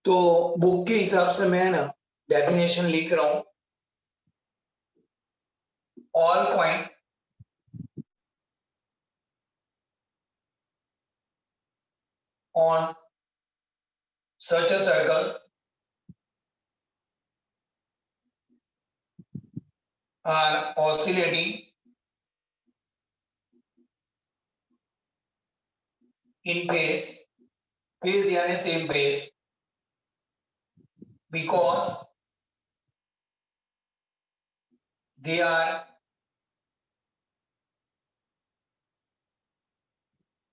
तो बुक के हिसाब से मैं ना डेफिनेशन लिख रहा हूं। All point on such a circle are oscillating in phase यानी same phase because they are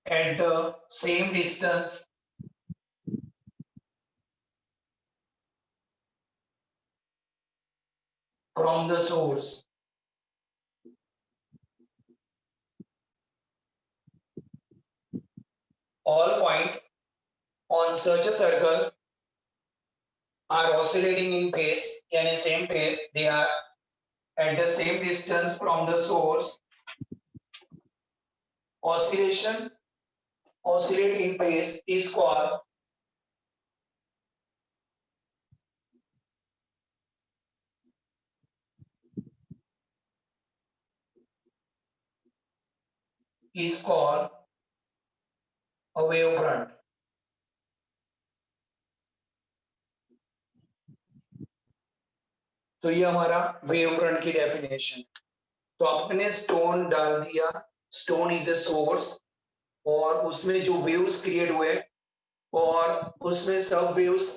at the same distance from the source. All point on such a circle are oscillating in phase यानी same phase. They are at the same distance from the source. Oscillate in phase is called a wave front. तो ये हमारा wave front की definition. तो आपने stone डाल दिया, stone is a source, और उसमें जो वेव्स क्रिएट हुए और उसमें सब वेव्स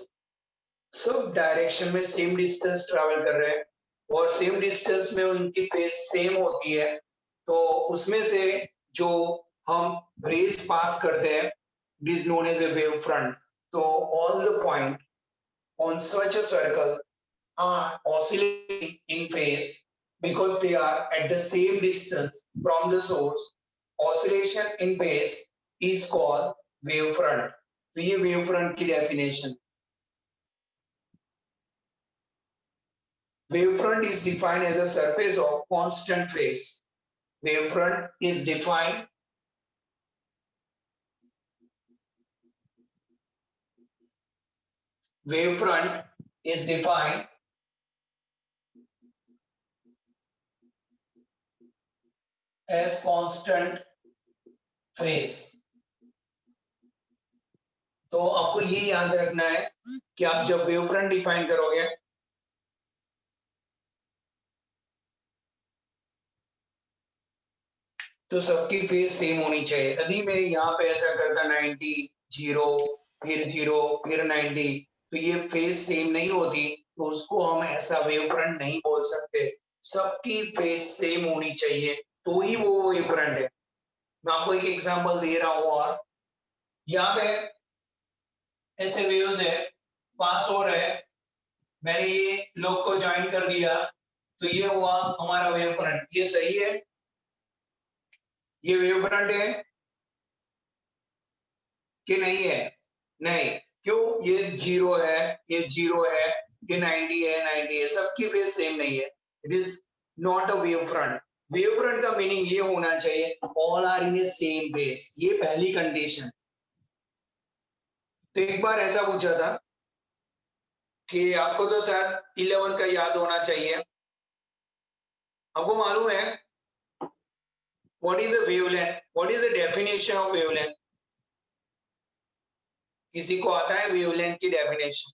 सब डायरेक्शन में सेम डिस्टेंस ट्रैवल कर रहे हैं और सेम डिस्टेंस में उनकी फेस सेम होती है। तो उसमें से जो हम रेज पास करते हैं it is known as a wave front. तो all the point on such a circle are oscillating in phase because they are at the same distance from the source. Oscillation in phase is called wavefront. तो ये wavefront की definition. Wavefront is defined as a surface of constant phase. Wavefront is defined wavefront is defined as constant phase. तो आपको ये याद रखना है कि आप जब वेवफ्रंट डिफाइन करोगे तो सबकी फेज सेम होनी चाहिए। यदि मैं यहाँ पे ऐसा करता 90 0 फिर 90 तो ये फेज सेम नहीं होती, तो उसको हम ऐसा वेव फ्रंट नहीं बोल सकते। सबकी फेज सेम होनी चाहिए तो ही वो वेव फ्रंट है। मैं आपको एक एग्जांपल दे रहा हूँ। और यहाँ पे ऐसे वेव्स है, पास हो रहे हैं, मैंने ये लोग को ज्वाइन कर दिया तो ये हुआ हमारा वेव फ्रंट। ये सही है, ये वेव फ्रंट है कि नहीं है? नहीं। क्यों? ये 0 है, ये 0 है, ये 90 है, 90 है, सबकी फेज सेम नहीं है। It is not a wave front. Wave front का मीनिंग ये होना चाहिए all are in a same phase. ये पहली कंडीशन। तो एक बार ऐसा पूछा था कि आपको तो शायद 11 का याद होना चाहिए। आपको मालूम है what is a wavelength? What is the definition of wavelength? किसी को आता है वेवलेंथ की डेफिनेशन?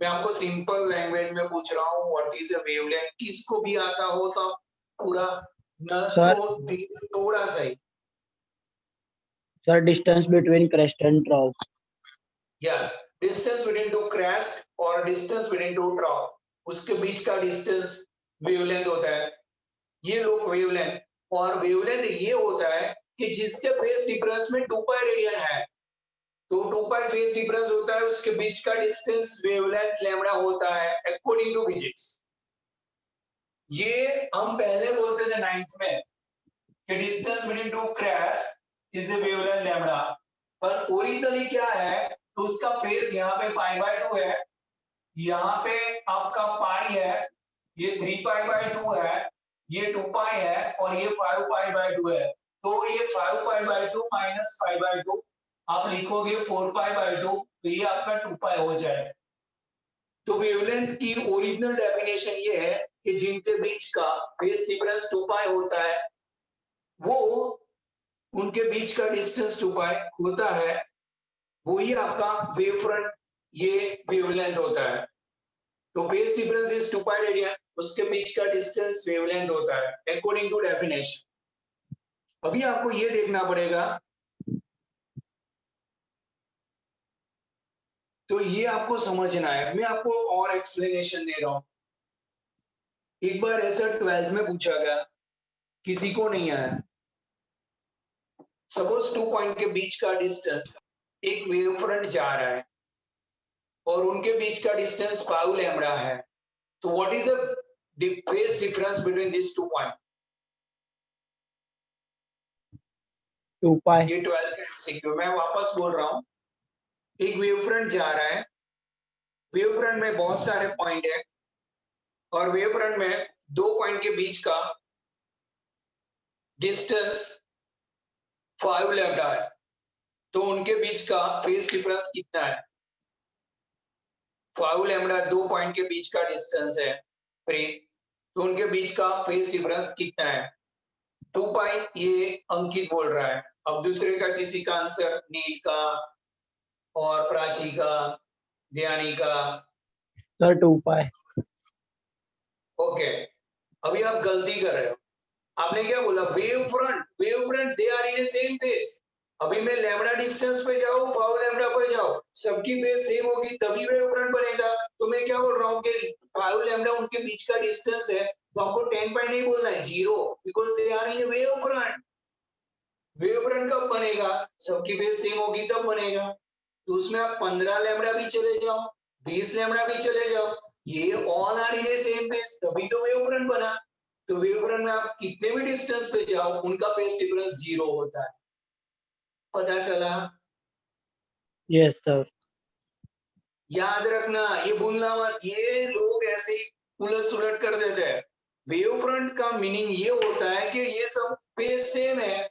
मैं आपको सिंपल लैंग्वेज में पूछ रहा हूँ व्हाट इज अ वेवलेंथ। किसको भी आता हो तो आप पूरा न सर तो थोड़ा सा ही। Sir distance between crest and trough. Yes, distance between two crest और डिस्टेंस बिटवीन टू ट्रॉप, उसके बीच का डिस्टेंस वेवलेंथ होता है। ये लोग वेवलेंथ, और वेवलेंथ ये होता है कि जिसके फेज डिफरेंस में 2 पाई रेडियन है, तो 2 पाई फेज डिफरेंस होता है, उसके बीच का डिस्टेंस वेवलेंथ लैम्डा होता है अकॉर्डिंग टू फिजिक्स। ये हम पहले बोलते थे 9th में कि distance between two crest is a wavelength lambda, पर ओरिजिनली क्या है तो उसका फेज यहाँ पे पाई बाय 2 है, यहाँ पे आपका पाई है, ये 3 पाई बाय 2 है, ये 2 पाई है और ये 5 पाई बाय 2 है। तो ये 5π/2 माइनस 5/2 आप लिखोगे 4π/2, तो ये आपका 2π हो जाएगा। तो वेवलेंथ की ओरिजिनल डेफिनेशन ये है कि जिनके बीच का फेज डिफरेंस 2π होता है, वो उनके बीच का डिस्टेंस 2π होता है, वही आपका वेव फ्रंट, ये वेवलेंथ होता है। तो फेज डिफरेंस इज 2π रेडियन, उसके बीच का डिस्टेंस वेवलेंथ होता है अकॉर्डिंग टू डेफिनेशन। अभी आपको ये देखना पड़ेगा, तो ये आपको समझना है। मैं आपको और एक्सप्लेनेशन दे रहा हूं। एक बार ऐसा 12th में पूछा गया, किसी को नहीं आया। सपोज 2 पॉइंट के बीच का डिस्टेंस, एक वेव फ्रंट जा रहा है और उनके बीच का डिस्टेंस 5 लैम्बडा है, तो what is the phase difference between this 2 point? 2π। ये 12th के सीक्यू मैं वापस बोल रहा हूं। एक वेव फ्रंट जा रहा है, वेव फ्रंट में बहुत सारे पॉइंट है और वेव फ्रंट में 2 पॉइंट के बीच का डिस्टेंस 5 लैम्बडा है, तो उनके बीच का फेज डिफरेंस कितना है? 5 लैम्बडा 2 पॉइंट के बीच का डिस्टेंस है फ्री, तो उनके बीच का फेज डिफरेंस कितना है? 2π, ये अंकित बोल रहा है। अब दूसरे का किसी का आंसर, नील का और प्राची का, ध्यानी का। सर 2π। ओके, अभी आप गलती कर रहे हो। आपने क्या बोला? Wave front they are in same phase. अभी मैं लैम्बडा डिस्टेंस पे जाऊं, 5 लैम्बडा पे जाऊं, सबकी फेज सेम होगी तभी वेव फ्रंट बनेगा। तो मैं क्या बोल रहा हूं कि 5 लैम्बडा उनके बीच का डिस्टेंस है, तो आपको 10π नहीं बोलना है, 0, because they are in wave front. Wave front कब बनेगा? सबकी फेज सेम होगी तब बनेगा। तो उसमें आप 15 लैम्बडा भी चले जाओ, 20 लैम्बडा भी चले जाओ, ये all are in same phase, तभी तो वेव फ्रंट बना। तो वेव फ्रंट में आप कितने भी डिस्टेंस पे जाओ, उनका फेज डिफरेंस 0 होता है। पता चला? Yes sir. याद रखना, ये भूलना मत। ये लोग ऐसे ही उलट सुलट कर देते हैं। वेव फ्रंट का मीनिंग ये होता है कि ये सब फेज सेम है।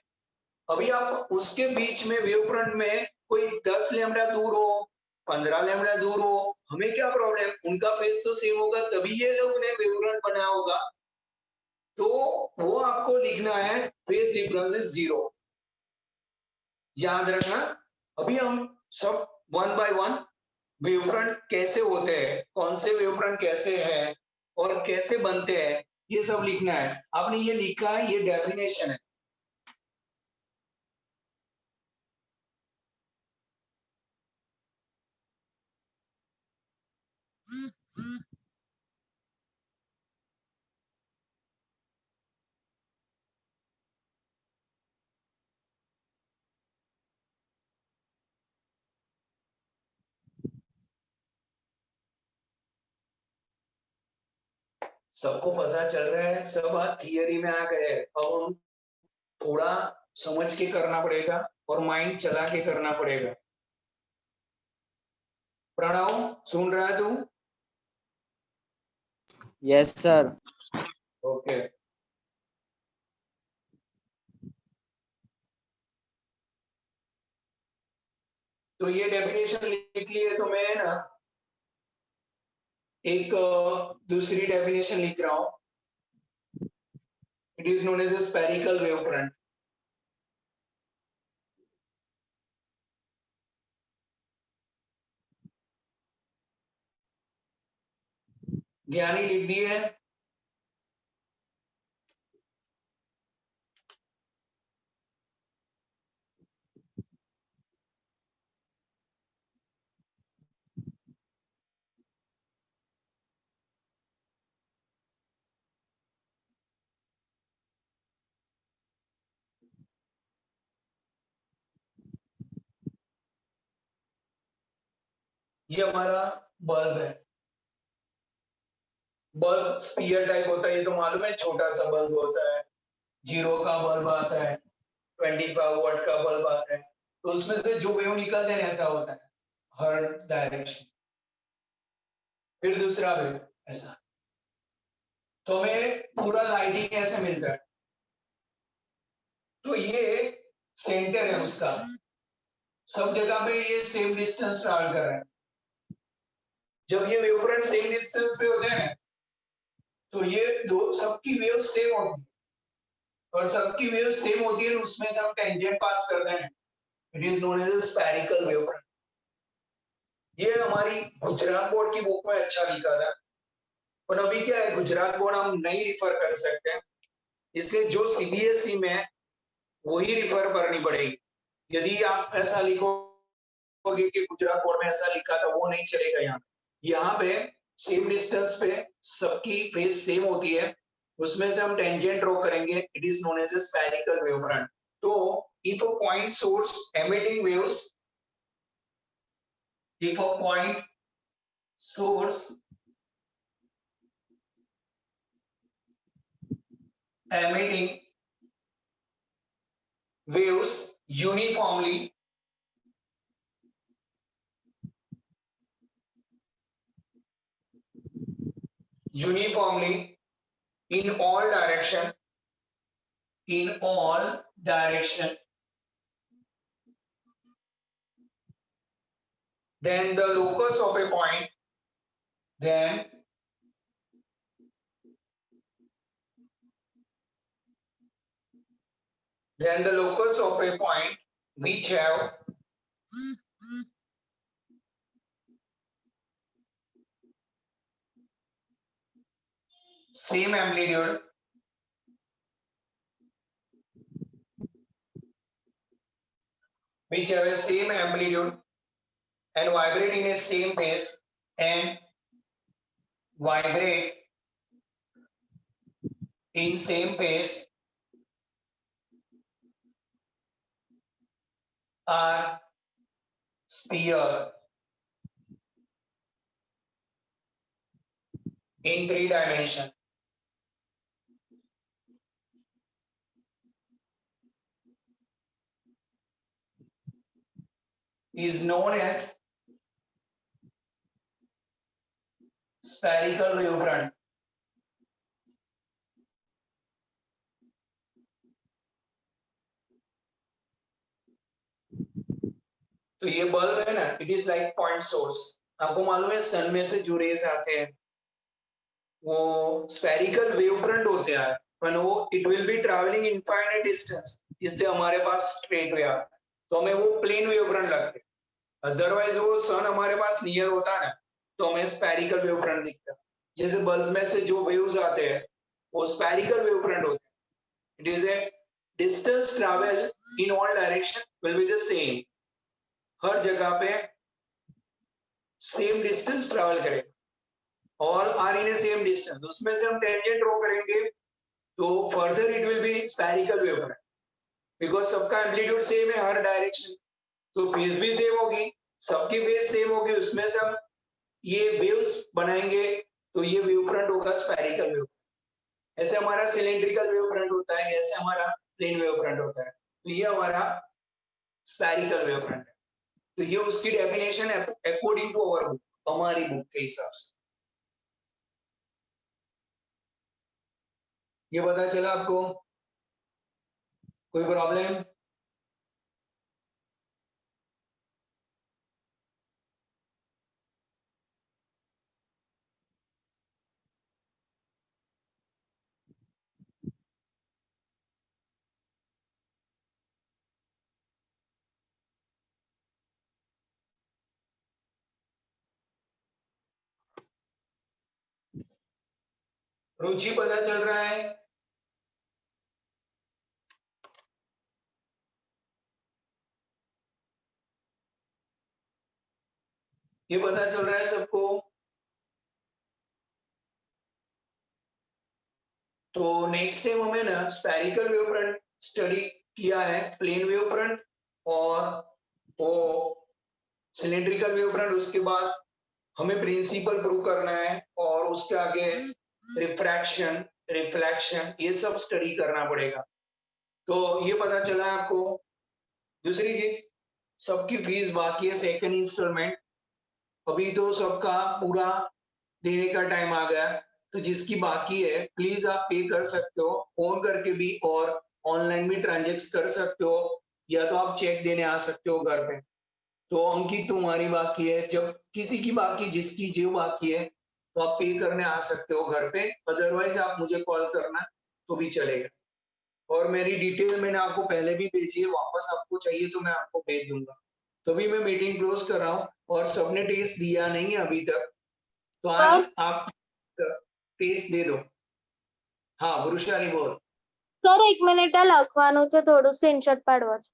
अभी आप उसके बीच में वेव फ्रंट में कोई 10 लैम्बडा दूर हो, 15 लैम्बडा दूर हो, हमें क्या प्रॉब्लम? उनका फेज तो सेम होगा तभी ये लोग ने वेव फ्रंट बनाया होगा। तो वो आपको लिखना है फेज डिफरेंस इज 0। याद रखना। अभी हम सब वन बाय वन वेवफ्रंट कैसे होते हैं, कौन से वेवफ्रंट कैसे हैं और कैसे बनते हैं, ये सब लिखना है। आपने ये लिखा है, ये डेफिनेशन है। सबको पता चल रहा है, सब बात थियरी में आ गए। अब हम थोड़ा समझ के करना पड़ेगा और माइंड चला के करना पड़ेगा। प्रणव, सुन रहा है तू? Yes sir. ओके। तो ये डेफिनेशन लिख लिए तो मैं ना एक दूसरी डेफिनेशन लिख रहा हूं। It is known as a spherical wavefront. ज्ञानी लिख दिए है। ये हमारा बल्ब है। बल्ब स्फीयर टाइप होता है, ये तो मालूम है। छोटा सा बल्ब होता है, 0 का बल्ब आता है, 25 वाट का बल्ब आता है। तो उसमें से जो वेव निकलते हैं ऐसा होता है, हर डायरेक्शन। फिर दूसरा वेव ऐसा। तो हमें पूरा लाइटिंग ऐसे मिलता है। तो ये सेंटर है उसका, सब जगह पे ये सेम डिस्टेंस ट्रैवल कर रहा है। जब ये वेव फ्रंट सेम डिस्टेंस पे होते हैं तो ये दो सबकी वेव सेम होती है, और सबकी वेव सेम होती है, उसमें से हम टेंजेंट पास करते हैं, it is known as spherical wave front. ये हमारी गुजरात बोर्ड की बुक में अच्छा लिखा था, पर अभी क्या है, गुजरात बोर्ड हम नहीं रिफर कर सकते, इसलिए जो सीबीएसई में वही रिफर करनी पड़ेगी। यदि आप ऐसा लिखोगे कि गुजरात बोर्ड में ऐसा लिखा था, वो नहीं चलेगा। यहाँ पे सेम डिस्टेंस पे सबकी फेस सेम होती है, उसमें से हम टेंजेंट ड्रॉ करेंगे, it is known as a spherical wave front. तो if a point source emitting waves, if a point source emitting waves uniformly in all direction, then the locus of a point, then the locus of a point which have same amplitude and vibrate in a same phase and vibrate in same phase are sphere in 3 dimension. Is known as spherical wavefront. तो ये bulb है ना, it is like point source. आपको मालूम है सन में से जो रेज आते हैं वो स्फेरिकल वेवफ्रंट होते हैं, पर वो it will be travelling infinite distance, इसलिए हमारे पास स्ट्रेट वे आता है, तो हमें वो प्लेन वेवफ्रंट लगते हैं। अदरवाइज वो सन हमारे पास नियर होता है ना, तो हमें स्फेरिकल वेवफ्रंट दिखता है। जैसे बल्ब में से जो वेव्स आते हैं वो स्फेरिकल वेवफ्रंट होते हैं। It is a distance travel in all direction will be the same, हर जगह पे सेम डिस्टेंस ट्रैवल करेगा, all are in a same distance, उसमें से हम टेंजेंट ड्रॉ करेंगे तो further it will be spherical wavefront, because सबका एम्पलीट्यूड सेम है हर डायरेक्शन, तो फेज भी सेम होगी, सबकी फेज सेम होगी, उसमें से हम ये वेव्स बनाएंगे, तो ये वेवफ्रंट होगा स्फेरिकल वेव। ऐसे हमारा सिलेंड्रिकल वेवफ्रंट होता है, ऐसे हमारा प्लेन वेवफ्रंट होता है, तो ये हमारा स्फेरिकल वेवफ्रंट है। तो ये उसकी डेफिनेशन है अकॉर्डिंग टू अवर बुक, हमारी बुक के हिसाब से। ये पता चला आपको? कोई प्रॉब्लम? रुचि पता चल रहा है? ये पता चल रहा है सबको? तो नेक्स्ट टाइम हमें ना स्फेरिकल वेवफ्रंट स्टडी किया है, प्लेन वेवफ्रंट और वो सिलेंड्रिकल वेवफ्रंट, उसके बाद हमें प्रिंसिपल प्रूव करना है, और उसके आगे रिफ्रैक्शन, रिफ्लेक्शन, ये सब स्टडी करना पड़ेगा। तो ये पता चला आपको। दूसरी चीज, सबकी फीस बाकी है सेकंड इंस्टॉलमेंट, अभी तो सबका पूरा देने का टाइम आ गया, तो जिसकी बाकी है प्लीज आप पे कर सकते हो फोन करके भी और ऑनलाइन भी ट्रांजेक्ट कर सकते हो, या तो आप चेक देने आ सकते हो घर पे। तो अंकित तुम्हारी बाकी है, जब किसी की बाकी, जिसकी जो बाकी है तो आप पे करने आ सकते हो घर पे, अदरवाइज आप मुझे कॉल करना तो भी चलेगा। और मेरी डिटेल मैंने आपको पहले भी भेजी है, वापस आपको चाहिए तो मैं आपको भेज दूंगा। तो भी मैं मीटिंग क्लोज कर रहा हूँ, और सबने टेस्ट दिया नहीं है अभी तक, तो आज आप ટેસ્ટ દે દો। હા વૃષાલી બોલ। સર 1 મિનિટ આ લખવાનું છે, થોડું સ્ક્રીનશોટ પાડવો છે।